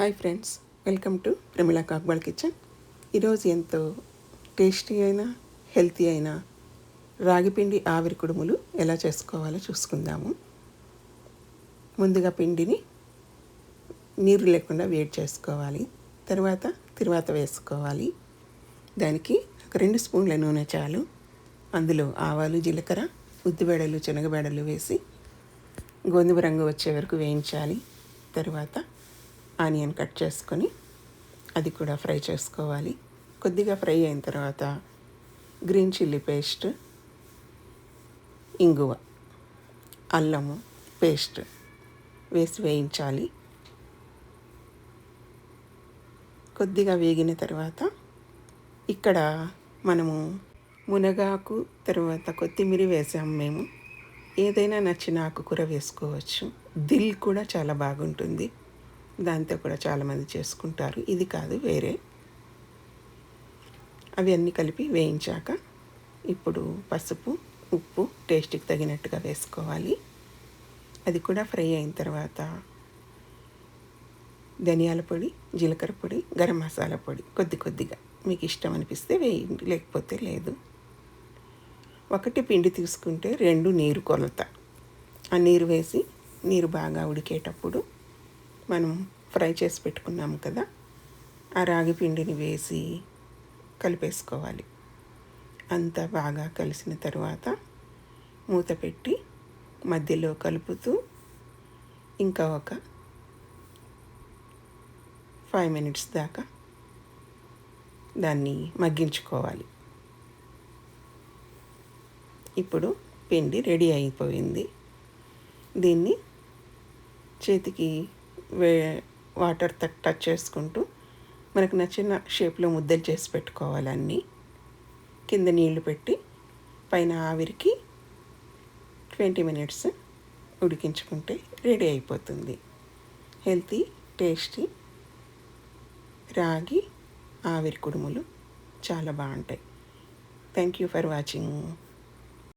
Hi friends, welcome to Pramila కాక్బాల్ kitchen. ఈరోజు ఎంతో టేస్టీ అయిన హెల్తీ అయిన రాగిపిండి ఆవిరి కుడుములు ఎలా చేసుకోవాలో చూసుకుందాము. ముందుగా పిండిని నీరు లేకుండా వేడి చేసుకోవాలి. తర్వాత వేసుకోవాలి. దానికి ఒక 2 స్పూన్ల నూనె చాలు. అందులో ఆవాలు, జీలకర్ర, ఉద్దిబేడలు, శనగబేడలు వేసి గోధుమ రంగు వచ్చే వరకు వేయించాలి. తర్వాత ఆనియన్ కట్ చేసుకొని అది కూడా ఫ్రై చేసుకోవాలి. కొద్దిగా ఫ్రై అయిన తర్వాత గ్రీన్ చిల్లీ పేస్ట్, ఇంగువ, అల్లము పేస్ట్ వేసి వేయించాలి. కొద్దిగా వేగిన తర్వాత ఇక్కడ మనము మునగాకు తర్వాత కొత్తిమీర వేసాము. మేము ఏదైనా నచ్చిన ఆకుకూర వేసుకోవచ్చు. దిల్ కూడా చాలా బాగుంటుంది, దాంతో కూడా చాలామంది చేసుకుంటారు. ఇది కాదు, వేరే. అవి అన్నీ కలిపి వేయించాక ఇప్పుడు పసుపు, ఉప్పు టేస్ట్కి తగినట్టుగా వేసుకోవాలి. అది కూడా ఫ్రై అయిన తర్వాత ధనియాల పొడి, జీలకర్ర పొడి, గరం మసాలా పొడి కొద్దిగా మీకు ఇష్టం అనిపిస్తే వేయండి, లేకపోతే లేదు. 1 పిండి తీసుకుంటే 2 నీరు కొలత. ఆ నీరు వేసి నీరు బాగా ఉడికేటప్పుడు మనం ఫ్రై చేసి పెట్టుకున్నాము కదా, ఆ రాగి పిండిని వేసి కలిపేసుకోవాలి. అంతా బాగా కలిసిన తర్వాత మూత పెట్టి మధ్యలో కలుపుతూ ఇంకా ఒక 5 minutes దాకా దాన్ని మగ్గించుకోవాలి. ఇప్పుడు పిండి రెడీ అయిపోయింది. దీన్ని చేతికి వాటర్ టచ్ చేసుకుంటూ మనకు నచ్చిన షేప్లో ముద్దలు చేసి పెట్టుకోవాలన్నీ. కింద నీళ్లు పెట్టి పైన ఆవిరికి 20 minutes ఉడికించుకుంటే రెడీ అయిపోతుంది. హెల్తీ, టేస్టీ రాగి ఆవిరి కుడుములు చాలా బాగుంటాయి. Thank you for watching.